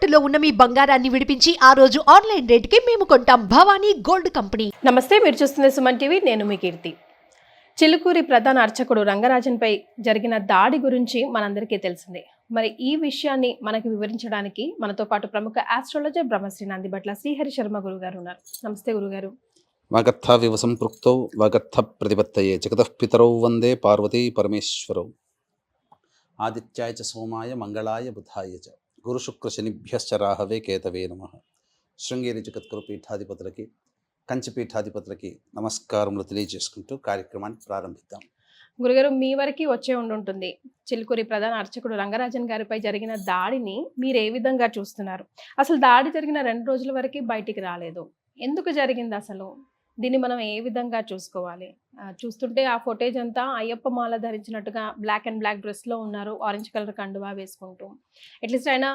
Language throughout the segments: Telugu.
తాకట్టులో ఉన్న మీ బంగారాన్ని విడిపించి ఆ రోజు ఆన్లైన్ రేటుకి మేము కొంటాం. Bhavani gold company. నమస్తే, మీరు చూస్తున్న సుమన్ టీవీ. నేను మీ కీర్తి. చిలుకూరి ప్రధాన అర్చకుడు రంగరాజన్పై జరిగిన దాడి గురించి మనందరికీ తెలిసిందే. మరి ఈ విషయాన్ని మనకి వివరించడానికి మనతో పాటు ప్రముఖ ఆస్ట్రాలజర్ బ్రహ్మశ్రీ నందిబట్ల శ్రీహరి శర్మ గురుగారు ఉన్నారు. నమస్తే గురుగారు. వాగర్థ వివ సంపృక్తౌ వాగర్థ ప్రతిపత్తయే జగతః పితరౌ వందే పార్వతీ పరమేశ్వరౌ. ఆదిత్యాయ చ సోమాయ మంగళాయ బుధాయ చ గురు శుక్ర శనిభ్యశ్చ రాహవే కేతవే నమః. శృంగేరి జగద్గురు పీఠాధిపతులకి, కంచి పీఠాధిపతులకి నమస్కారములు తెలియజేసుకుంటూ కార్యక్రమాన్ని ప్రారంభిద్దాం. గురుగారు, మీ వరకు వచ్చే ఉంటుంది. చిలుకూరి ప్రధాన అర్చకుడు రంగరాజన్ గారిపై జరిగిన దాడిని మీరు ఏ విధంగా చూస్తున్నారు? అసలు దాడి జరిగిన 2 రోజుల వరకు బయటికి రాలేదు. ఎందుకు జరిగింది అసలు? దీన్ని మనం ఏ విధంగా చూసుకోవాలి? చూస్తుంటే ఆ ఫుటేజ్ అంతా అయ్యప్ప మాల ధరించినట్టుగా బ్లాక్ అండ్ బ్లాక్ డ్రెస్లో ఉన్నారు, ఆరెంజ్ కలర్ కండువా వేసుకుంటూ. అట్లీస్ట్ ఆయన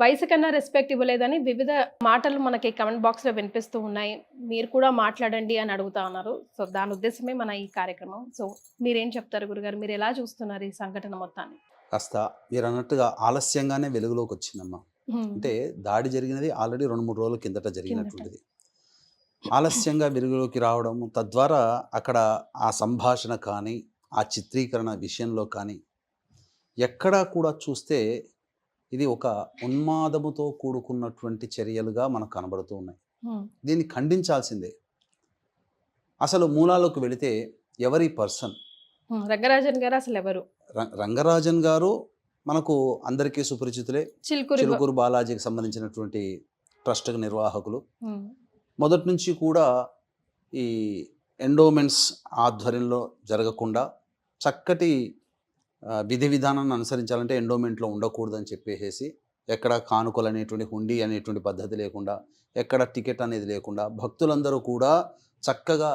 పైస కన్నా రెస్పెక్ట్ ఇవ్వలేదని వివిధ మాటలు మనకి కమెంట్ బాక్స్లో వినిపిస్తూ ఉన్నాయి. మీరు కూడా మాట్లాడండి అని అడుగుతా ఉన్నారు. సో దాని ఉద్దేశమే మన ఈ కార్యక్రమం. సో మీరేం చెప్తారు గురుగారు? మీరు ఎలా చూస్తున్నారు ఈ సంఘటన మొత్తాన్ని? కాస్త మీరు అన్నట్టుగా ఆలస్యంగానే వెలుగులోకి వచ్చిందమ్మా. అంటే దాడి జరిగినది ఆల్రెడీ 2-3 రోజుల కిందట జరిగినటువంటిది. ఆలస్యంగా వెలుగులోకి రావడం, తద్వారా అక్కడ ఆ సంభాషణ కానీ ఆ చిత్రీకరణ విషయంలో కానీ ఎక్కడా కూడా చూస్తే ఇది ఒక ఉన్మాదముతో కూడుకున్నటువంటి చర్యలుగా మనకు కనబడుతూ ఉన్నాయి. దీన్ని ఖండించాల్సిందే. అసలు మూలాలకు వెళితే ఎవరి పర్సన్ రంగరాజన్ గారు అసలు ఎవరు? రంగరాజన్ గారు మనకు అందరికీ సుపరిచితులే. చిలుకూరు బాలాజీకి సంబంధించినటువంటి ట్రస్ట్ నిర్వాహకులు. మొదటి నుంచి కూడా ఈ ఎండోమెంట్స్ ఆధ్వర్యంలో జరగకుండా చక్కటి విధి విధానాన్ని అనుసరించాలంటే ఎండోమెంట్లో ఉండకూడదని చెప్పేసి ఎక్కడ కానుకలు అనేటువంటి హుండీ అనేటువంటి పద్ధతి లేకుండా, ఎక్కడ టికెట్ అనేది లేకుండా భక్తులందరూ కూడా చక్కగా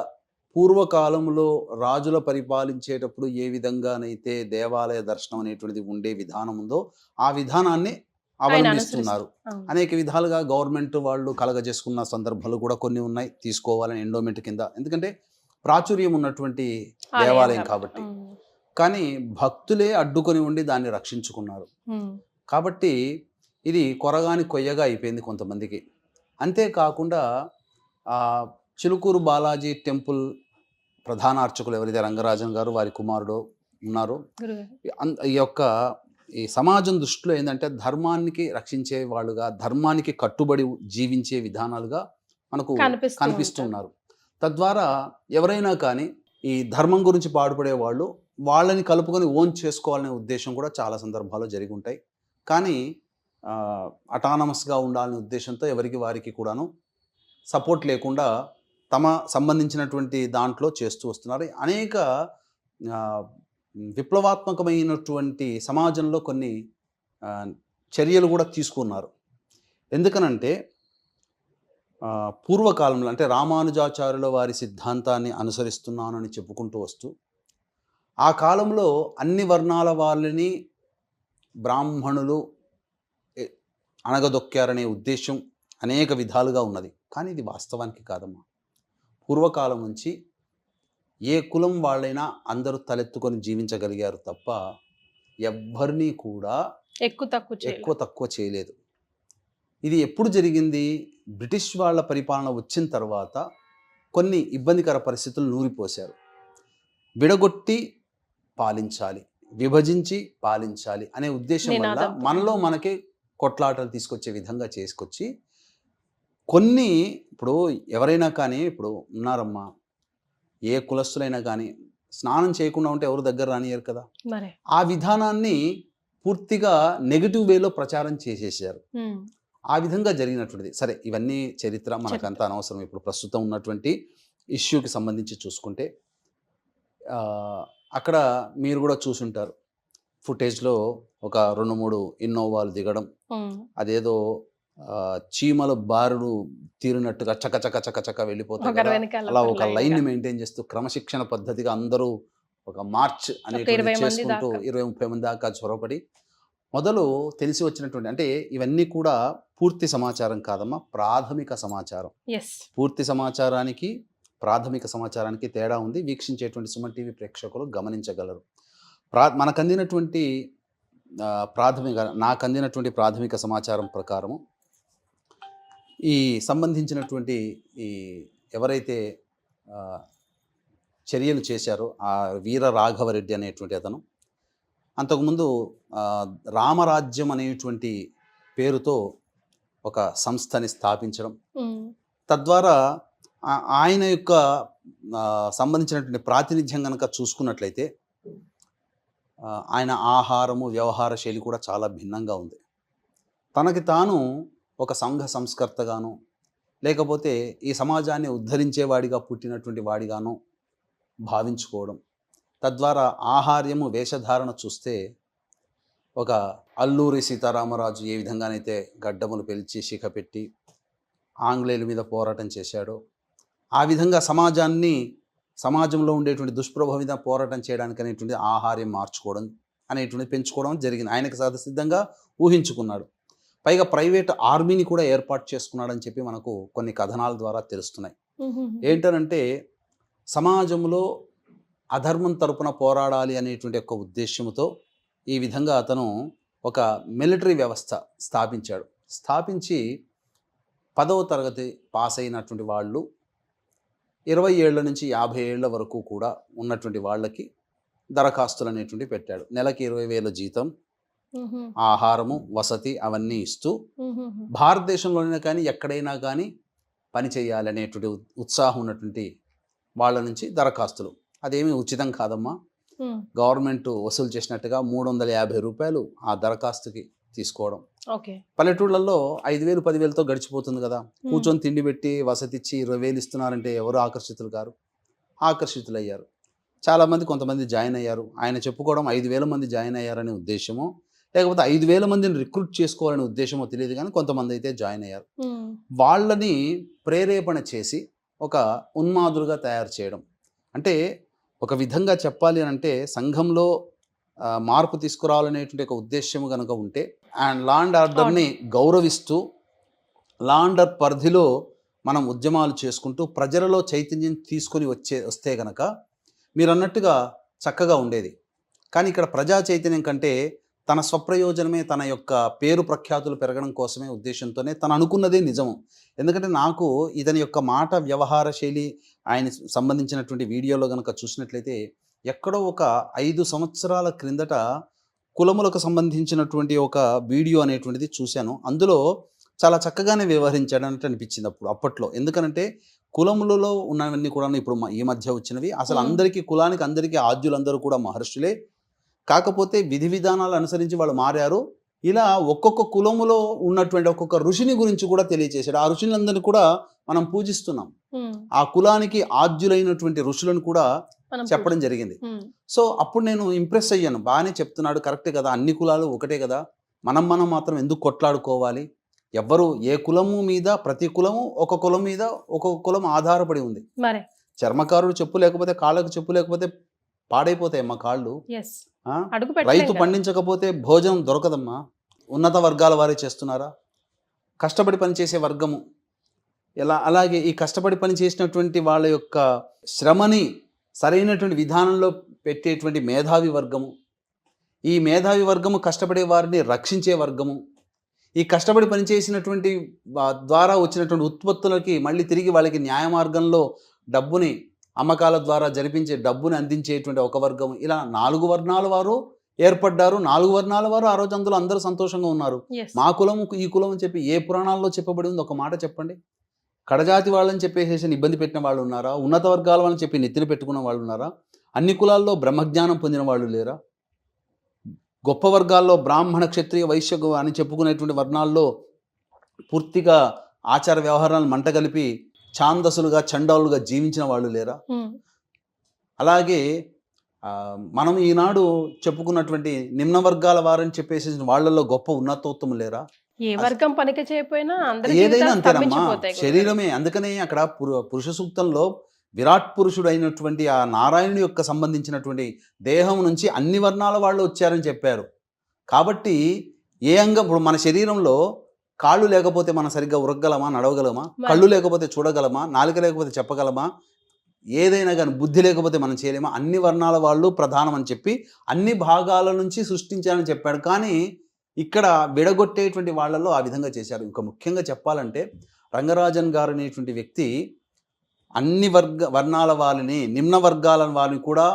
పూర్వకాలంలో రాజుల పరిపాలించేటప్పుడు ఏ విధంగానైతే దేవాలయ దర్శనం అనేటువంటిది ఉండే విధానం ఉందో ఆ విధానాన్ని అవలంబిస్తున్నారు. అనేక విధాలుగా గవర్నమెంట్ వాళ్ళు కలగజేసుకున్న సందర్భాలు కూడా కొన్ని ఉన్నాయి, తీసుకోవాలని ఎండోమెంట్ కింద. ఎందుకంటే ప్రాచుర్యం ఉన్నటువంటి దేవాలయం కాబట్టి. కానీ భక్తులే అడ్డుకొని ఉండి దాన్ని రక్షించుకున్నారు. కాబట్టి ఇది కొరగాని కొయ్యగా అయిపోయింది కొంతమందికి. అంతేకాకుండా చిలుకూరు బాలాజీ టెంపుల్ ప్రధాన అర్చకులు ఎవరైతే రంగరాజన్ గారు, వారి కుమారుడు ఉన్నారో, ఈ యొక్క ఈ సమాజం దృష్టిలో ఏంటంటే ధర్మానికి రక్షించే వాళ్ళుగా, ధర్మానికి కట్టుబడి జీవించే విధానాలుగా మనకు కనిపిస్తున్నారు. తద్వారా ఎవరైనా కానీ ఈ ధర్మం గురించి పాటుపడే వాళ్ళు వాళ్ళని కలుపుకొని ఓన్ చేసుకోవాలనే ఉద్దేశం కూడా చాలా సందర్భాల్లో జరిగి ఉంటాయి. కానీ అటానమస్గా ఉండాలనే ఉద్దేశంతో ఎవరికి వారికి కూడాను సపోర్ట్ లేకుండా తమ సంబంధించినటువంటి దాంట్లో చేస్తూ వస్తున్నారు. అనేక విప్లవాత్మకమైనటువంటి సమాజంలో కొన్ని చర్యలు కూడా తీసుకున్నారు. ఎందుకనంటే పూర్వకాలంలో అంటే రామానుజాచార్యుల వారి సిద్ధాంతాన్ని అనుసరిస్తున్నానని చెప్పుకుంటూ వస్తూ ఆ కాలంలో అన్ని వర్ణాల వాళ్ళని బ్రాహ్మణులు అణగదొక్కారనే ఉద్దేశం అనేక విధాలుగా ఉన్నది. కానీ ఇది వాస్తవానికి కాదమ్మా. పూర్వకాలం నుంచి ఏ కులం వాళ్ళైనా అందరూ తలెత్తుకొని జీవించగలిగారు తప్ప ఎవ్వరినీ కూడా ఎక్కువ తక్కువ చేయలేదు. ఇది ఎప్పుడు జరిగింది? బ్రిటిష్ వాళ్ళ పరిపాలన వచ్చిన తర్వాత కొన్ని ఇబ్బందికర పరిస్థితులు నూరిపోశారు. విడగొట్టి పాలించాలి, విభజించి పాలించాలి అనే ఉద్దేశం వల్ల మనలో మనకే కొట్లాటలు తీసుకొచ్చే విధంగా చేసుకొచ్చి కొన్ని, ఇప్పుడు ఎవరైనా కానీ ఇప్పుడు ఉన్నారమ్మా, ఏ కులస్తులైనా కానీ స్నానం చేయకుండా ఉంటే ఎవరు దగ్గర రానియరు కదా. ఆ విధానాన్ని పూర్తిగా నెగిటివ్ వేలో ప్రచారం చేసేసారు. ఆ విధంగా జరిగినటువంటిది. సరే, ఇవన్నీ చరిత్ర మనకంతా అనవసరం. ఇప్పుడు ప్రస్తుతం ఉన్నటువంటి ఇష్యూకి సంబంధించి చూసుకుంటే అక్కడ మీరు కూడా చూసుంటారు ఫుటేజ్లో ఒక 2-3 ఇన్నోవాలు దిగడం, అదేదో చీమల బారులు తీరినట్టుగా చకచక వెళ్ళిపోతారు. అలా ఒక లైన్ మెయింటైన్ చేస్తూ క్రమశిక్షణ పద్ధతిగా అందరూ ఒక మార్చ్ అనేటువంటి చేసుకుంటూ 20-30 మంది దాకా చొరవపడి మొదలు తెలిసి వచ్చినటువంటి, అంటే ఇవన్నీ కూడా పూర్తి సమాచారం కాదమ్మా, ప్రాథమిక సమాచారం. పూర్తి సమాచారానికి ప్రాథమిక సమాచారానికి తేడా ఉంది. వీక్షించేటువంటి సుమన్ టీవీ ప్రేక్షకులు గమనించగలరు. మనకు అందినటువంటి నాకు అందినటువంటి ప్రాథమిక సమాచారం ప్రకారము ఈ సంబంధించినటువంటి ఈ ఎవరైతే చర్యలు చేశారో ఆ వీర రాఘవరెడ్డి అనేటువంటి అతను అంతకుముందు రామరాజ్యం అనేటువంటి పేరుతో ఒక సంస్థని స్థాపించడం, తద్వారా ఆయన యొక్క సంబంధించినటువంటి ప్రాతినిధ్యం కనుక చూసుకున్నట్లయితే ఆయన ఆహారము వ్యవహార శైలి కూడా చాలా భిన్నంగా ఉంది. తనకి తాను ఒక సంఘ సంస్కర్తగాను లేకపోతే ఈ సమాజాన్ని ఉద్ధరించేవాడిగా పుట్టినటువంటి వాడిగాను భావించుకోవడం, తద్వారా ఆహార్యము వేషధారణ చూస్తే ఒక అల్లూరి సీతారామరాజు ఏ విధంగానైతే గడ్డములు పెంచి శిఖ పెట్టి ఆంగ్లేయుల మీద పోరాటం చేశాడో ఆ విధంగా సమాజంలో ఉండేటువంటి దుష్ప్రభావం మీద పోరాటం చేయడానికి అనేటువంటి ఆహార్యం మార్చుకోవడం అనేటువంటి పెంచుకోవడం జరిగింది. ఆయనకు సహజసిద్ధంగా ఊహించుకున్నాడు. పైగా ప్రైవేట్ ఆర్మీని కూడా ఏర్పాటు చేసుకున్నాడని చెప్పి మనకు కొన్ని కథనాల ద్వారా తెలుస్తున్నాయి. ఏంటనంటే సమాజంలో అధర్మం తరపున పోరాడాలి అనేటువంటి ఒక ఉద్దేశంతో ఈ విధంగా అతను ఒక మిలిటరీ వ్యవస్థ స్థాపించి 10వ తరగతి పాస్ అయినటువంటి వాళ్ళు 20 ఏళ్ల నుంచి 50 ఏళ్ల వరకు కూడా ఉన్నటువంటి వాళ్ళకి దరఖాస్తులు అనేటువంటి పెట్టాడు. నెలకి 20,000 జీతం, ఆహారము, వసతి అవన్నీ ఇస్తూ భారతదేశంలోనే కానీ ఎక్కడైనా కానీ పని చేయాలి అనేటువంటి ఉత్సాహం ఉన్నటువంటి వాళ్ళ నుంచి దరఖాస్తులు. అదేమీ ఉచితం కాదమ్మా, గవర్నమెంట్ వసూలు చేసినట్టుగా 350 రూపాయలు ఆ దరఖాస్తుకి తీసుకోవడం. పల్లెటూళ్ళల్లో 5,000 10,000తో గడిచిపోతుంది కదా. కూర్చొని తిండి పెట్టి వసతి ఇచ్చి 20,000 ఇస్తున్నారంటే ఎవరు ఆకర్షితులయ్యారు. చాలామంది కొంతమంది జాయిన్ అయ్యారు. ఆయన చెప్పుకోవడం 5,000 మంది జాయిన్ అయ్యారనే ఉద్దేశమో లేకపోతే 5,000 మందిని రిక్రూట్ చేసుకోవాలనే ఉద్దేశమో తెలియదు, కానీ కొంతమంది అయితే జాయిన్ అయ్యారు. వాళ్ళని ప్రేరేపణ చేసి ఒక ఉన్మాదులుగా తయారు చేయడం. అంటే ఒక విధంగా చెప్పాలి అని అంటే సంఘంలో మార్పు తీసుకురావాలనేటువంటి ఒక ఉద్దేశం కనుక ఉంటే అండ్ లా అండ్ ఆర్డర్ని గౌరవిస్తూ లా అండ్ ఆర్డర్ పరిధిలో మనం ఉద్యమాలు చేసుకుంటూ ప్రజలలో చైతన్యం తీసుకొని వస్తే కనుక మీరు అన్నట్టుగా చక్కగా ఉండేది. కానీ ఇక్కడ ప్రజా చైతన్యం కంటే తన స్వప్రయోజనమే, తన యొక్క పేరు ప్రఖ్యాతులు పెరగడం కోసమే ఉద్దేశంతోనే తను అనుకున్నదే నిజము. ఎందుకంటే నాకు ఇతని యొక్క మాట వ్యవహార శైలి ఆయన సంబంధించినటువంటి వీడియోలో కనుక చూసినట్లయితే ఎక్కడో ఒక 5 సంవత్సరాల క్రిందట కులములకు సంబంధించినటువంటి ఒక వీడియో అనేటువంటిది చూశాను. అందులో చాలా చక్కగానే వ్యవహరించాడన్నట్టు అనిపించింది అప్పట్లో. ఎందుకనంటే కులములలో ఉన్నవన్నీ కూడా ఇప్పుడు ఈ మధ్య వచ్చినవి అసలు అందరికీ కులానికి అందరికీ ఆద్యులందరూ కూడా మహర్షులే, కాకపోతే విధి విధానాలు అనుసరించి వాళ్ళు మారారు. ఇలా ఒక్కొక్క కులములో ఉన్నటువంటి ఒక్కొక్క ఋషిని గురించి కూడా తెలియచేశాడు. ఆ ఋషులందరినీ కూడా మనం పూజిస్తున్నాం. ఆ కులానికి ఆద్యులైనటువంటి ఋషులను కూడా చెప్పడం జరిగింది. సో అప్పుడు నేను ఇంప్రెస్ అయ్యాను. బాగానే చెప్తున్నాడు, కరెక్టే కదా, అన్ని కులాలు ఒకటే కదా, మనం మాత్రం ఎందుకు కొట్లాడుకోవాలి? ఎవ్వరు ఏ కులము మీద ప్రతి కులము ఒక కులం మీద ఒక్కొక్క కులం ఆధారపడి ఉంది. చర్మకారుడు చెప్పు లేకపోతే కాళ్ళకు చెప్పు లేకపోతే పాడైపోతాయి అమ్మా కాళ్ళు. రైతు పండించకపోతే భోజనం దొరకదమ్మా. ఉన్నత వర్గాల వారే చేస్తున్నారా? కష్టపడి పనిచేసే వర్గము అలాగే ఈ కష్టపడి పని చేసినటువంటి వాళ్ళ యొక్క శ్రమని సరైనటువంటి విధానంలో పెట్టేటువంటి మేధావి వర్గము, ఈ మేధావి వర్గము కష్టపడే వారిని రక్షించే వర్గము, ఈ కష్టపడి పనిచేసినటువంటి ద్వారా వచ్చినటువంటి ఉత్పత్తులకి మళ్ళీ తిరిగి వాళ్ళకి న్యాయ మార్గంలో డబ్బుని అమ్మకాల ద్వారా జరిపించే డబ్బుని అందించేటువంటి ఒక వర్గం. ఇలా 4 వర్ణాల వారు ఏర్పడ్డారు. 4 వర్ణాల వారు ఆ రోజు అందులో అందరూ సంతోషంగా ఉన్నారు. మా కులము ఈ కులం అని చెప్పి ఏ పురాణాల్లో చెప్పబడి ఉంది? ఒక మాట చెప్పండి. కడజాతి వాళ్ళని చెప్పేసి ఇబ్బంది పెట్టిన వాళ్ళు ఉన్నారా? ఉన్నత వర్గాల వాళ్ళని చెప్పి నెత్తిన పెట్టుకున్న వాళ్ళు ఉన్నారా? అన్ని కులాల్లో బ్రహ్మజ్ఞానం పొందిన వాళ్ళు లేరా? గొప్ప వర్గాల్లో బ్రాహ్మణ క్షత్రియ వైశ్య అని చెప్పుకునేటువంటి వర్ణాల్లో పూర్తిగా ఆచార వ్యవహారాలను మంటగలిపి ఛాందసులుగా చండాలుగా జీవించిన వాళ్ళు లేరా? అలాగే మనం ఈనాడు చెప్పుకున్నటువంటి నిమ్న వర్గాల వారని చెప్పేసి వాళ్ళల్లో గొప్ప ఉన్నతోత్తము లేరా? ఏ వర్గం పనికి చేయకపోయినా ఏదైనా అంతేనమ్మా, శరీరమే. అందుకనే అక్కడ పురుష సూక్తంలో విరాట్ పురుషుడు అయినటువంటి ఆ నారాయణుడి యొక్క సంబంధించినటువంటి దేహం నుంచి అన్ని వర్ణాల వాళ్ళు వచ్చారని చెప్పారు. కాబట్టి ఏ అంగం, ఇప్పుడు మన శరీరంలో కాళ్ళు లేకపోతే మనం సరిగ్గా ఉరగగలమా, నడవగలమా? కళ్ళు లేకపోతే చూడగలమా? నాలుక లేకపోతే చెప్పగలమా? ఏదైనా కానీ బుద్ధి లేకపోతే మనం చేయలేమా, అన్ని వర్ణాల వాళ్ళు ప్రధానం అని చెప్పి అన్ని భాగాల నుంచి సృష్టించాలని చెప్పాడు. కానీ ఇక్కడ విడగొట్టేటువంటి వాళ్ళలో ఆ విధంగా చేశారు. ఇంకా ముఖ్యంగా చెప్పాలంటే రంగరాజన్ గారు అనేటువంటి వ్యక్తి అన్ని వర్ణాల వాళ్ళని, నిమ్న వర్గాల వాళ్ళని కూడా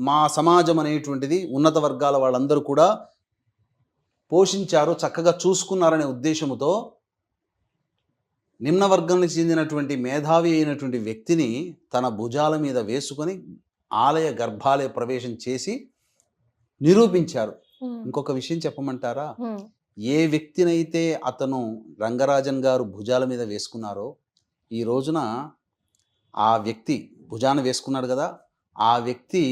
మా సమాజం అనేటువంటిది ఉన్నత వర్గాల వాళ్ళందరూ కూడా పోషించారు, చక్కగా చూసుకున్నారనే ఉద్దేశంతో నిమ్న వర్గానికి చెందినటువంటి మేధావి అయినటువంటి వ్యక్తిని తన భుజాల మీద వేసుకొని ఆలయ గర్భాలయ ప్రవేశం చేసి నిరూపించారు. ఇంకొక విషయం చెప్పమంటారా, ఏ వ్యక్తినైతే అతను రంగరాజన్ గారు భుజాల మీద వేసుకున్నారో ఈ రోజున ఆ వ్యక్తి భుజాన వేసుకున్నాడు కదా, ఆ వ్యక్తి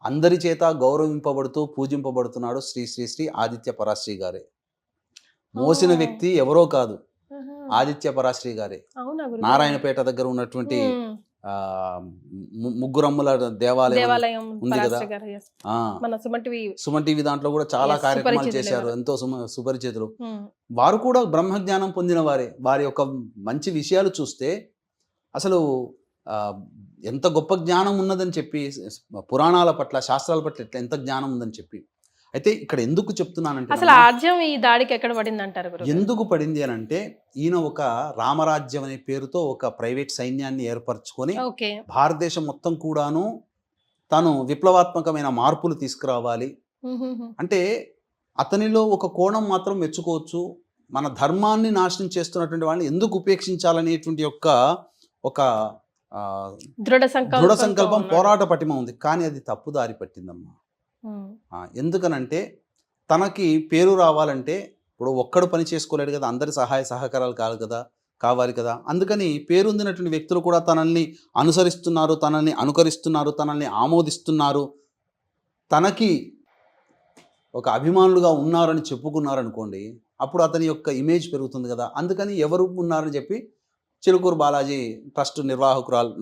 అందరి చేత గౌరవింపబడుతూ పూజింపబడుతున్నాడు. శ్రీ శ్రీ శ్రీ ఆదిత్య పరాశ్రీ గారే. మోసిన వ్యక్తి ఎవరో కాదు, ఆదిత్య పరాశ్రీ గారే. నారాయణపేట దగ్గర ఉన్నటువంటి ముగ్గురమ్మల దేవాలయం ఉంది కదా, సుమన్ టీవీ దాంట్లో కూడా చాలా కార్యక్రమాలు చేశారు, ఎంతో సుపరిచితులు. వారు కూడా బ్రహ్మజ్ఞానం పొందిన వారే. వారి యొక్క మంచి విషయాలు చూస్తే అసలు ఎంత గొప్ప జ్ఞానం ఉన్నదని చెప్పి, పురాణాల పట్ల శాస్త్రాల పట్ల ఎంత జ్ఞానం ఉందని చెప్పి. అయితే ఇక్కడ ఎందుకు చెప్తున్నానంటే, అసలు ఆజ్యం ఈ దాడికి ఎక్కడ పడింది అంటారు? ఎందుకు పడింది అని అంటే, ఈయన ఒక రామరాజ్యం అనే పేరుతో ఒక ప్రైవేట్ సైన్యాన్ని ఏర్పరచుకొని భారతదేశం మొత్తం కూడాను తను విప్లవాత్మకమైన మార్పులు తీసుకురావాలి అంటే, అతనిలో ఒక కోణం మాత్రం మెచ్చుకోవచ్చు. మన ధర్మాన్ని నాశనం చేస్తున్నటువంటి వాళ్ళని ఎందుకు ఉపేక్షించాలనేటువంటి ఒక దృఢ సంకల్పం, పోరాట పటిమ ఉంది. కానీ అది తప్పుదారి పట్టిందమ్మా. ఎందుకనంటే తనకి పేరు రావాలంటే ఇప్పుడు ఒక్కడు పని చేసుకోలేడు కదా, అందరి సహాయ సహకారాలు కావాలి కదా. అందుకని పేరొందినటువంటి వ్యక్తులు కూడా తనల్ని అనుసరిస్తున్నారు, తనల్ని అనుకరిస్తున్నారు, తనల్ని ఆమోదిస్తున్నారు, తనకి ఒక అభిమానులుగా ఉన్నారని చెప్పుకున్నారనుకోండి, అప్పుడు అతని యొక్క ఇమేజ్ పెరుగుతుంది కదా. అందుకని ఎవరు ఉన్నారని చెప్పి చిలుకూరు బాలాజీ ట్రస్ట్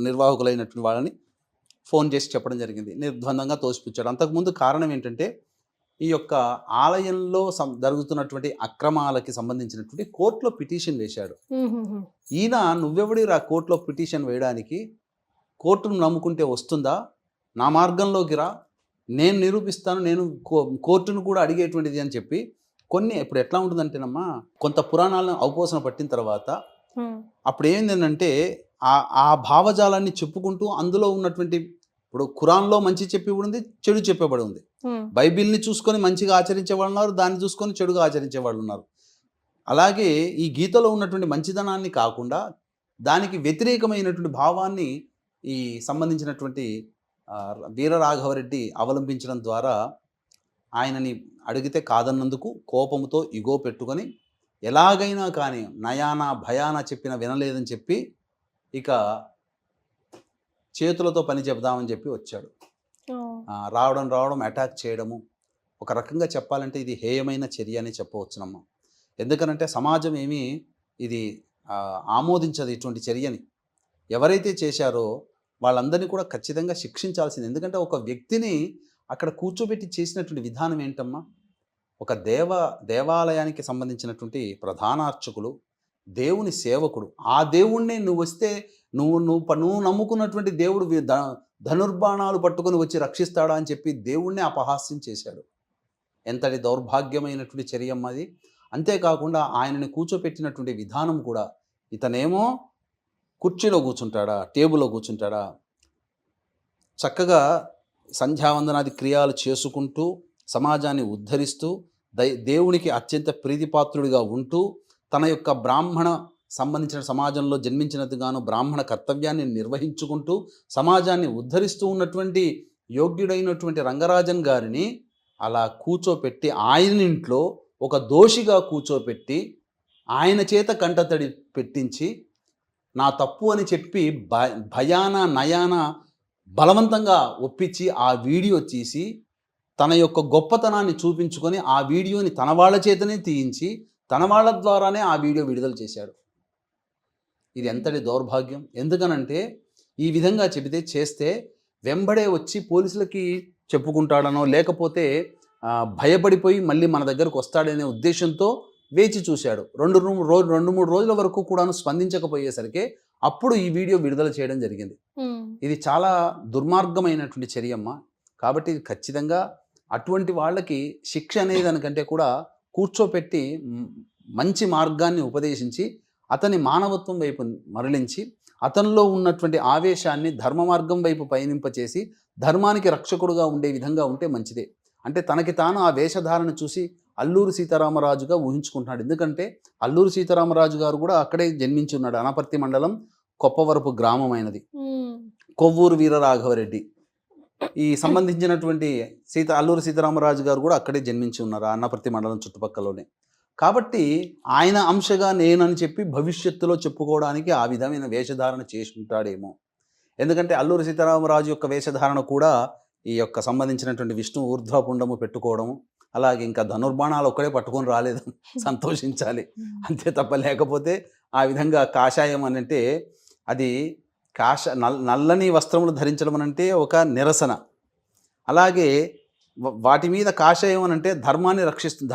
నిర్వాహకులైనటువంటి వాళ్ళని ఫోన్ చేసి చెప్పడం జరిగింది. నిర్బంధంగా తోసిపుచ్చాడు. అంతకుముందు కారణం ఏంటంటే, ఈ యొక్క ఆలయంలో జరుగుతున్నటువంటి అక్రమాలకి సంబంధించినటువంటి కోర్టులో పిటిషన్ వేశాడు. ఈయన నువ్వెవడి రా కోర్టులో పిటిషన్ వేయడానికి, కోర్టును నమ్ముకుంటే వస్తుందా, నా మార్గంలోకి రా, నేను నిరూపిస్తాను, నేను కోర్టును కూడా అడిగేటువంటిది అని చెప్పి ఇప్పుడు ఎట్లా ఉంటుందంటేనమ్మా, కొంత పురాణాలను అవపోసన పట్టిన తర్వాత అప్పుడు ఏంటంటే ఆ భావజాలాన్ని చెప్పుకుంటూ అందులో ఉన్నటువంటి, ఇప్పుడు ఖురాన్లో మంచి చెప్పి ఉంది, చెడు చెప్పబడి ఉంది. బైబిల్ని చూసుకొని మంచిగా ఆచరించే వాళ్ళు ఉన్నారు, దాన్ని చూసుకొని చెడుగా ఆచరించే వాళ్ళు ఉన్నారు. అలాగే ఈ గీతలో ఉన్నటువంటి మంచిదనాన్ని కాకుండా దానికి వ్యతిరేకమైనటువంటి భావాన్ని ఈ సంబంధించినటువంటి వీరరాఘవరెడ్డి అవలంబించడం ద్వారా ఆయనని అడిగితే కాదన్నందుకు కోపంతో ఇగో పెట్టుకొని ఎలాగైనా కానీ నయానా భయానా చెప్పిన వినలేదని చెప్పి ఇక చేతులతో పని చెప్దామని చెప్పి వచ్చాడు. రావడం అటాక్ చేయడము, ఒక రకంగా చెప్పాలంటే ఇది హేయమైన చర్య అని చెప్పవచ్చునమ్మా. ఎందుకనంటే సమాజం ఏమీ ఇది ఆమోదించదు ఇటువంటి చర్యని. ఎవరైతే చేశారో వాళ్ళందరినీ కూడా ఖచ్చితంగా శిక్షించాల్సింది. ఎందుకంటే ఒక వ్యక్తిని అక్కడ కూర్చోబెట్టి చేసినటువంటి విధానం ఏంటమ్మా, ఒక దేవాలయానికి సంబంధించినటువంటి ప్రధాన అర్చకులు, దేవుని సేవకుడు, ఆ దేవుణ్ణి నువ్వు వస్తే నువ్వు నమ్ముకున్నటువంటి దేవుడు ధనుర్బాణాలు పట్టుకొని వచ్చి రక్షిస్తాడా అని చెప్పి దేవుణ్ణి అపహాస్యం చేశాడు. ఎంతటి దౌర్భాగ్యమైనటువంటి చర్యమ్మ అది. అంతేకాకుండా ఆయనని కూర్చోపెట్టినటువంటి విధానం కూడా, ఇతనేమో కుర్చీలో కూర్చుంటాడా, టేబుల్లో కూర్చుంటాడా, చక్కగా సంధ్యావందనాది క్రియలు చేసుకుంటూ సమాజాన్ని ఉద్ధరిస్తూ దేవునికి అత్యంత ప్రీతిపాత్రుడిగా ఉంటూ తన యొక్క బ్రాహ్మణ సంబంధించిన సమాజంలో జన్మించినట్టుగాను బ్రాహ్మణ కర్తవ్యాన్ని నిర్వహించుకుంటూ సమాజాన్ని ఉద్ధరిస్తూ ఉన్నటువంటి యోగ్యుడైనటువంటి రంగరాజన్ గారిని అలా కూర్చోపెట్టి, ఆయన ఇంట్లో ఒక దోషిగా కూర్చోపెట్టి ఆయన చేత కంటతడి పెట్టించి నా తప్పు అని చెప్పి భయాన నయాన బలవంతంగా ఒప్పించి ఆ వీడియో తీసి తన యొక్క గొప్పతనాన్ని చూపించుకొని ఆ వీడియోని తన వాళ్ళ చేతనే తీయించి తన వాళ్ళ ద్వారానే ఆ వీడియో విడుదల చేశాడు. ఇది ఎంతటి దౌర్భాగ్యం. ఎందుకనంటే ఈ విధంగా చేస్తే వెంబడే వచ్చి పోలీసులకి చెప్పుకుంటాడనో లేకపోతే భయపడిపోయి మళ్ళీ మన దగ్గరకు వస్తాడనే ఉద్దేశంతో వేచి చూశాడు. 2-3 రోజుల వరకు కూడాను స్పందించకపోయేసరికి అప్పుడు ఈ వీడియో విడుదల చేయడం జరిగింది. ఇది చాలా దుర్మార్గమైనటువంటి చర్య అమ్మ. కాబట్టి ఇది ఖచ్చితంగా అటువంటి వాళ్ళకి శిక్ష అనేది దానికంటే కూడా కూర్చోపెట్టి మంచి మార్గాన్ని ఉపదేశించి అతని మానవత్వం వైపు మరలించి అతనిలో ఉన్నటువంటి ఆవేశాన్ని ధర్మ మార్గం వైపు పయనింపచేసి ధర్మానికి రక్షకుడుగా ఉండే విధంగా ఉంటే మంచిదే. అంటే తనకి తాను ఆ వేషధారణ చూసి అల్లూరు సీతారామరాజుగా ఊహించుకుంటున్నాడు. ఎందుకంటే అల్లూరు సీతారామరాజు గారు కూడా అక్కడే జన్మించి ఉన్నాడు. అనపర్తి మండలం కొప్పవరపు గ్రామం అయినది. కొవ్వూరు వీరరాఘవరెడ్డి ఈ సంబంధించినటువంటి అల్లూరు సీతారామరాజు గారు కూడా అక్కడే జన్మించి ఉన్నారు, అన్నపర్తి మండలం చుట్టుపక్కలలోనే. కాబట్టి ఆయన అంశగా నేనని చెప్పి భవిష్యత్తులో చెప్పుకోవడానికి ఆ విధమైన వేషధారణ చేసుకుంటాడేమో. ఎందుకంటే అల్లూరి సీతారామరాజు యొక్క వేషధారణ కూడా ఈ యొక్క సంబంధించినటువంటి విష్ణు ఊర్ధ్వపుండము పెట్టుకోవడము, అలాగే ఇంకా ధనుర్బాణాలు ఒక్కడే పట్టుకొని రాలేదు, సంతోషించాలి అంతే తప్ప. లేకపోతే ఆ విధంగా కాషాయం అని అంటే అది నల్లని వస్త్రములు ధరించడం అనంటే ఒక నిరసన. అలాగే వాటి మీద కాషాయం అని అంటే ధర్మాన్ని రక్షిస్తుంది,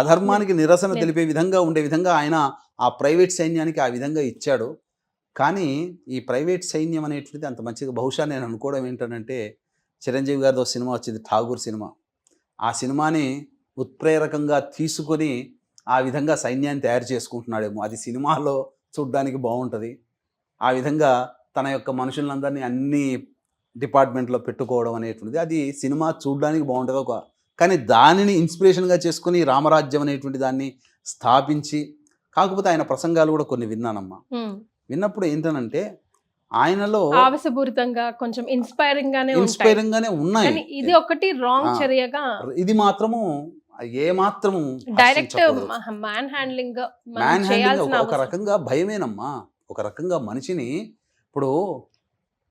అధర్మానికి నిరసన తెలిపే విధంగా ఉండే విధంగా ఆయన ఆ ప్రైవేట్ సైన్యానికి ఆ విధంగా ఇచ్చాడు. కానీ ఈ ప్రైవేట్ సైన్యం అనేటువంటిది అంత మంచిగా బహుశా నేను అనుకోవడం ఏంటంటే చిరంజీవి గారితో సినిమా వచ్చింది ఠాగూర్ సినిమా. ఆ సినిమాని ఉత్ప్రేరకంగా తీసుకొని ఆ విధంగా సైన్యాన్ని తయారు చేసుకుంటున్నాడేమో. అది సినిమాలో చూడ్డానికి బాగుంటుంది. ఆ విధంగా తన యొక్క మనుషులందరినీ అన్ని డిపార్ట్మెంట్లో పెట్టుకోవడం అనేటువంటిది అది సినిమా చూడడానికి బాగుంటుంది. కానీ దానిని ఇన్స్పిరేషన్గా చేసుకుని రామరాజ్యం అనేటువంటి దాన్ని స్థాపించి, కాకపోతే ఆయన ప్రసంగాలు కూడా కొన్ని విన్నానమ్మా. విన్నప్పుడు ఏంటనంటే ఆయనలో ఆవేశపూరితంగా కొంచెం ఇన్స్పైరింగ్ గానే ఉన్నాయి. ఇది ఒకటి రాంగ్ చర్యగా, ఇది మాత్రము ఏ మాత్రము డైరెక్ట్ మ్యాన్ హ్యాండ్లింగ్ ఒక రకంగా భయమేనమ్మా. ఒక రకంగా మనిషిని ఇప్పుడు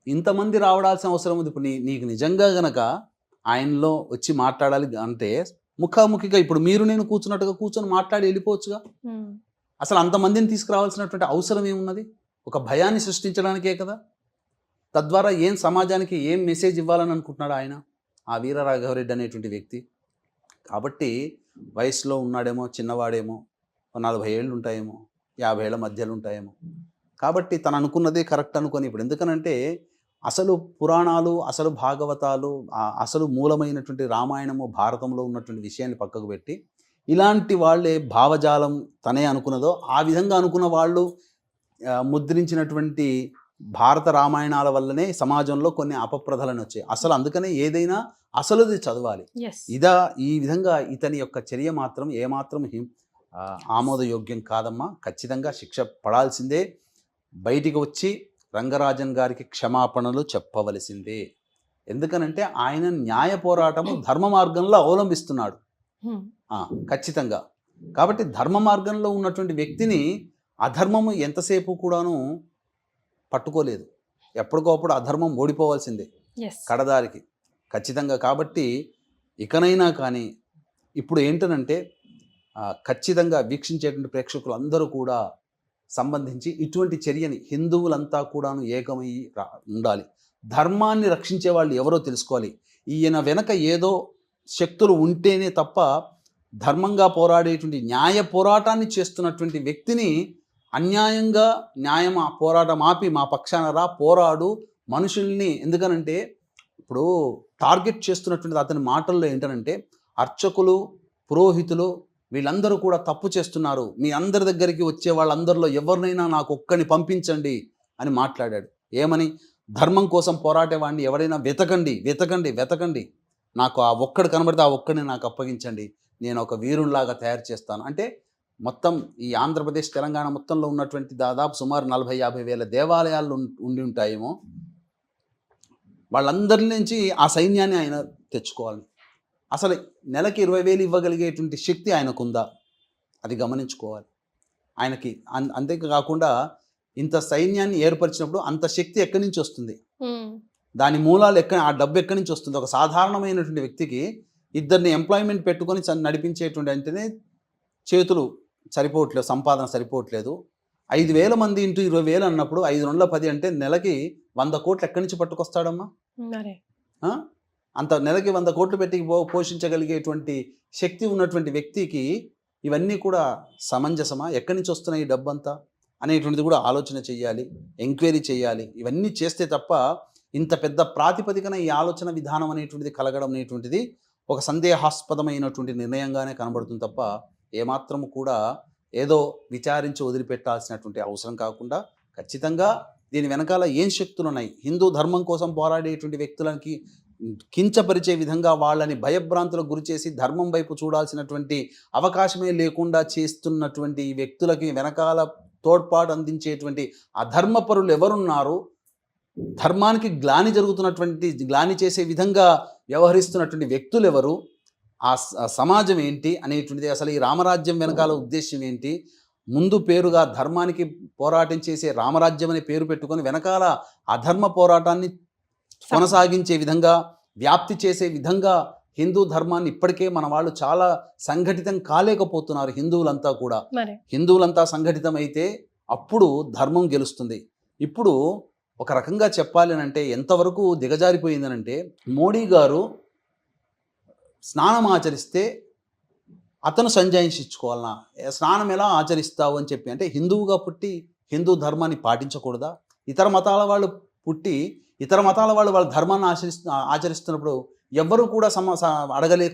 ఇంతమంది రావడాల్సిన అవసరం ఉంది. ఇప్పుడు నీకు నిజంగా గనక ఆయనలో వచ్చి మాట్లాడాలి అంటే ముఖాముఖిగా ఇప్పుడు మీరు నేను కూర్చున్నట్టుగా కూర్చొని మాట్లాడి వెళ్ళిపోవచ్చుగా. అసలు అంతమందిని తీసుకురావాల్సినటువంటి అవసరం ఏమున్నది? ఒక భయాన్ని సృష్టించడానికే కదా. తద్వారా ఏం సమాజానికి ఏం మెసేజ్ ఇవ్వాలని అనుకుంటున్నాడు ఆయన, ఆ వీరరాఘవరెడ్డి అనేటువంటి వ్యక్తి. కాబట్టి వయసులో ఉన్నాడేమో, చిన్నవాడేమో, 40 ఏళ్ళు ఉంటాయేమో, 50 ఏళ్ళ మధ్యలో ఉంటాయేమో. కాబట్టి తను అనుకున్నదే కరెక్ట్ అనుకొని ఇప్పుడు ఎందుకనంటే అసలు పురాణాలు, అసలు భాగవతాలు, అసలు మూలమైనటువంటి రామాయణము భారతంలో ఉన్నటువంటి విషయాన్ని పక్కకు పెట్టి ఇలాంటి వాళ్ళే భావజాలం తనే అనుకున్నదో ఆ విధంగా అనుకున్న వాళ్ళు ముద్రించినటువంటి భారత రామాయణాల వల్లనే సమాజంలో కొన్ని అపప్రదలను వచ్చాయి. అసలు అందుకనే ఏదైనా అసలుది చదవాలి. ఈ విధంగా ఇతని యొక్క చర్య మాత్రం ఏమాత్రం ఆమోదయోగ్యం కాదమ్మా. ఖచ్చితంగా శిక్ష పడాల్సిందే. బయటికి వచ్చి రంగరాజన్ గారికి క్షమాపణలు చెప్పవలసిందే. ఎందుకనంటే ఆయన న్యాయ పోరాటము ధర్మ మార్గంలో అవలంబిస్తున్నాడు ఖచ్చితంగా. కాబట్టి ధర్మ మార్గంలో ఉన్నటువంటి వ్యక్తిని అధర్మము ఎంతసేపు కూడాను పట్టుకోలేదు. ఎప్పటికోప్పుడు అధర్మం ఓడిపోవాల్సిందే కడదారికి ఖచ్చితంగా. కాబట్టి ఇకనైనా కానీ ఇప్పుడు ఏంటనంటే ఖచ్చితంగా వీక్షించేటువంటి ప్రేక్షకులు అందరూ కూడా సంబంధించి ఇటువంటి చర్యని హిందువులంతా కూడాను ఏకమై ఉండాలి. ధర్మాన్ని రక్షించే వాళ్ళు ఎవరో తెలుసుకోవాలి. ఈయన వెనక ఏదో శక్తులు ఉంటేనే తప్ప ధర్మంగా పోరాడేటువంటి న్యాయ పోరాటాన్ని చేస్తున్నటువంటి వ్యక్తిని అన్యాయంగా న్యాయం పోరాటం ఆపి మా పక్షాన రా పోరాడు మనుషుల్ని. ఎందుకనంటే ఇప్పుడు టార్గెట్ చేస్తున్నటువంటి అతని మాటల్లో ఏంటనంటే అర్చకులు, పురోహితులు వీళ్ళందరూ కూడా తప్పు చేస్తున్నారు, మీ అందరి దగ్గరికి వచ్చే వాళ్ళందరిలో ఎవరినైనా నాకు ఒక్కని పంపించండి అని మాట్లాడాడు. ఏమని? ధర్మం కోసం పోరాటేవాడిని ఎవరైనా వెతకండి వెతకండి వెతకండి, నాకు ఆ ఒక్కడు కనబడితే ఆ ఒక్కడిని నాకు అప్పగించండి, నేను ఒక వీరునిలాగా తయారు చేస్తాను అంటే మొత్తం ఈ ఆంధ్రప్రదేశ్ తెలంగాణ మొత్తంలో ఉన్నటువంటి దాదాపు సుమారు 40-50 వేల దేవాలయాలు ఉండి ఉంటాయేమో. వాళ్ళందరి నుంచి ఆ సైన్యాన్ని ఆయన తెచ్చుకోవాలి. అసలు నెలకి 20,000 ఇవ్వగలిగేటువంటి శక్తి ఆయనకుందా అది గమనించుకోవాలి ఆయనకి. అంతేకాకుండా ఇంత సైన్యాన్ని ఏర్పరిచినప్పుడు అంత శక్తి ఎక్కడి నుంచి వస్తుంది, దాని మూలాలు ఆ డబ్బు ఎక్కడి నుంచి వస్తుంది? ఒక సాధారణమైనటువంటి వ్యక్తికి 2 ఎంప్లాయ్మెంట్ పెట్టుకొని నడిపించేటువంటి అంటేనే చేతులు సరిపోవట్లేదు, సంపాదన సరిపోవట్లేదు. 5,000 మంది ఇంటూ 20,000 అన్నప్పుడు 5×10 అంటే నెలకి 100 కోట్లు ఎక్కడి నుంచి పట్టుకొస్తాడమ్మా? అంత నెలకి 100 కోట్లు పెట్టి పోషించగలిగేటువంటి శక్తి ఉన్నటువంటి వ్యక్తికి ఇవన్నీ కూడా సమంజసమా? ఎక్కడి నుంచి వస్తున్నాయి ఈ డబ్బంతా? అనేటువంటిది కూడా ఆలోచన చేయాలి, ఎంక్వైరీ చేయాలి. ఇవన్నీ చేస్తే తప్ప ఇంత పెద్ద ప్రాతిపదికన ఈ ఆలోచన విధానం అనేటువంటిది కలగడం అనేటువంటిది ఒక సందేహాస్పదమైనటువంటి నిర్ణయంగానే కనబడుతుంది తప్ప ఏమాత్రము కూడా ఏదో విచారించి వదిలిపెట్టాల్సినటువంటి అవసరం కాకుండా ఖచ్చితంగా దీని వెనకాల ఏం శక్తులు ఉన్నాయి, హిందూ ధర్మం కోసం పోరాడేటువంటి వ్యక్తులకి కించపరిచే విధంగా వాళ్ళని భయభ్రాంతులకు గురి చేసి ధర్మం వైపు చూడాల్సినటువంటి అవకాశమే లేకుండా చేస్తున్నటువంటి ఈ వ్యక్తులకి వెనకాల తోడ్పాటు అందించేటువంటి అధర్మపరులు ఎవరున్నారు, ధర్మానికి గ్లాని చేసే విధంగా వ్యవహరిస్తున్నటువంటి వ్యక్తులు ఎవరు, ఆ సమాజం ఏంటి అనేటువంటిది, అసలు ఈ రామరాజ్యం వెనకాల ఉద్దేశం ఏంటి, ముందు పేరుగా ధర్మానికి పోరాటం చేసే రామరాజ్యం అనే పేరు పెట్టుకొని వెనకాల అధర్మ పోరాటాన్ని కొనసాగించే విధంగా వ్యాప్తి చేసే విధంగా హిందూ ధర్మాన్ని ఇప్పటికే మన వాళ్ళు చాలా సంఘటితం కాలేకపోతున్నారు. హిందువులంతా సంఘటితం అయితే అప్పుడు ధర్మం గెలుస్తుంది. ఇప్పుడు ఒక రకంగా చెప్పాలి అంటే ఎంతవరకు దిగజారిపోయిందనంటే, మోడీ గారు స్నానం ఆచరిస్తే అతను సంజాయించుకోవాలన్నా, స్నానం ఎలా ఆచరిస్తావు అని చెప్పి, అంటే హిందువుగా పుట్టి హిందూ ధర్మాన్ని పాటించకూడదా? ఇతర మతాల వాళ్ళు పుట్టి ఇతర మతాల వాళ్ళు వాళ్ళ ధర్మాన్ని ఆచరిస్తున్నప్పుడు ఎవ్వరూ కూడా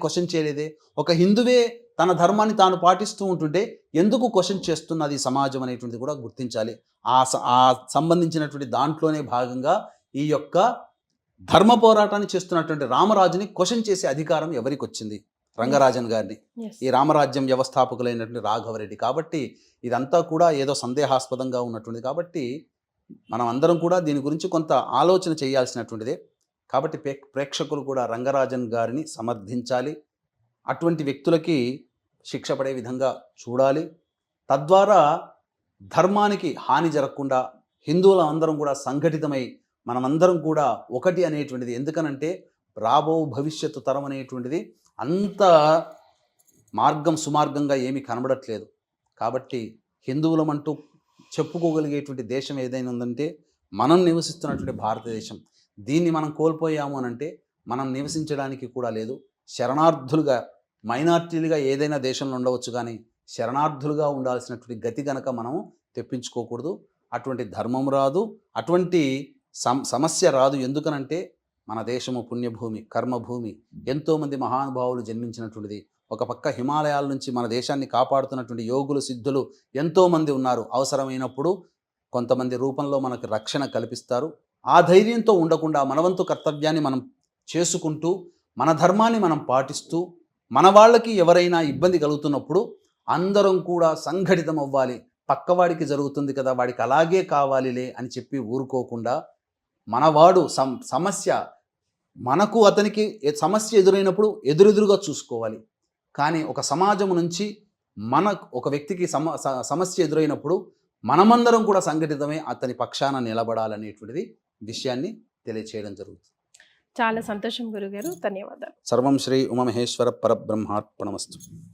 క్వశ్చన్ చేయలేదే. ఒక హిందువే తన ధర్మాన్ని తాను పాటిస్తూ ఉంటుంటే ఎందుకు క్వశ్చన్ చేస్తున్నది సమాజం అనేటువంటిది కూడా గుర్తించాలి. ఆ సంబంధించినటువంటి దాంట్లోనే భాగంగా ఈ యొక్క ధర్మ పోరాటాన్ని చేస్తున్నటువంటి రామరాజుని క్వశ్చన్ చేసే అధికారం ఎవరికి వచ్చింది? రంగరాజన్ గారిని, ఈ రామరాజ్యం వ్యవస్థాపకులైనటువంటి రాఘవరెడ్డి. కాబట్టి ఇదంతా కూడా ఏదో సందేహాస్పదంగా ఉన్నటువంటిది. కాబట్టి మనం అందరం కూడా దీని గురించి కొంత ఆలోచన చేయాల్సినటువంటిదే. కాబట్టి ప్రేక్షకులు కూడా రంగరాజన్ గారిని సమర్థించాలి, అటువంటి వ్యక్తులకి శిక్ష పడే విధంగా చూడాలి. తద్వారా ధర్మానికి హాని జరగకుండా హిందువుల అందరం కూడా సంఘటితమై మనమందరం కూడా ఒకటి అనేటువంటిది. ఎందుకనంటే రాబో భవిష్యత్తు తరం అనేటువంటిది అంత సుమార్గంగా ఏమీ కనబడట్లేదు. కాబట్టి హిందువులమంటూ చెప్పుకోగలిగేటువంటి దేశం ఏదైనా ఉందంటే మనం నివసిస్తున్నటువంటి భారతదేశం. దీన్ని మనం కోల్పోయాము అనంటే మనం నివసించడానికి కూడా లేదు. శరణార్థులుగా, మైనార్టీలుగా ఏదైనా దేశంలో ఉండవచ్చు, కానీ శరణార్థులుగా ఉండాల్సినటువంటి గతి గనక మనం తెప్పించుకోకూడదు. అటువంటి ధర్మం రాదు, అటువంటి సమస్య రాదు. ఎందుకనంటే మన దేశము పుణ్యభూమి, కర్మభూమి, ఎంతోమంది మహానుభావులు జన్మించినటువంటిది. ఒక పక్క హిమాలయాల నుంచి మన దేశాన్ని కాపాడుతున్నటువంటి యోగులు, సిద్ధులు ఎంతోమంది ఉన్నారు. అవసరమైనప్పుడు కొంతమంది రూపంలో మనకు రక్షణ కల్పిస్తారు. ఆ ధైర్యంతో ఉండకుండా మనవంతు కర్తవ్యాన్ని మనం చేసుకుంటూ, మన ధర్మాన్ని మనం పాటిస్తూ, మన వాళ్ళకి ఎవరైనా ఇబ్బంది కలుగుతున్నప్పుడు అందరం కూడా సంఘటితం అవ్వాలి. పక్కవాడికి జరుగుతుంది కదా, వాడికి అలాగే కావాలిలే అని చెప్పి ఊరుకోకుండా, మనవాడు మనకు అతనికి సమస్య ఎదురైనప్పుడు ఎదురుగా చూసుకోవాలి. కానీ ఒక సమాజం నుంచి ఒక వ్యక్తికి సమస్య ఎదురైనప్పుడు మనమందరం కూడా సంఘటితమై అతని పక్షాన నిలబడాలనేటువంటిది విషయాన్ని తెలియచేయడం జరుగుతుంది. చాలా సంతోషం గురుగారు, ధన్యవాదాలు. సర్వం శ్రీ ఉమామహేశ్వర పరబ్రహ్మార్పణమస్తు.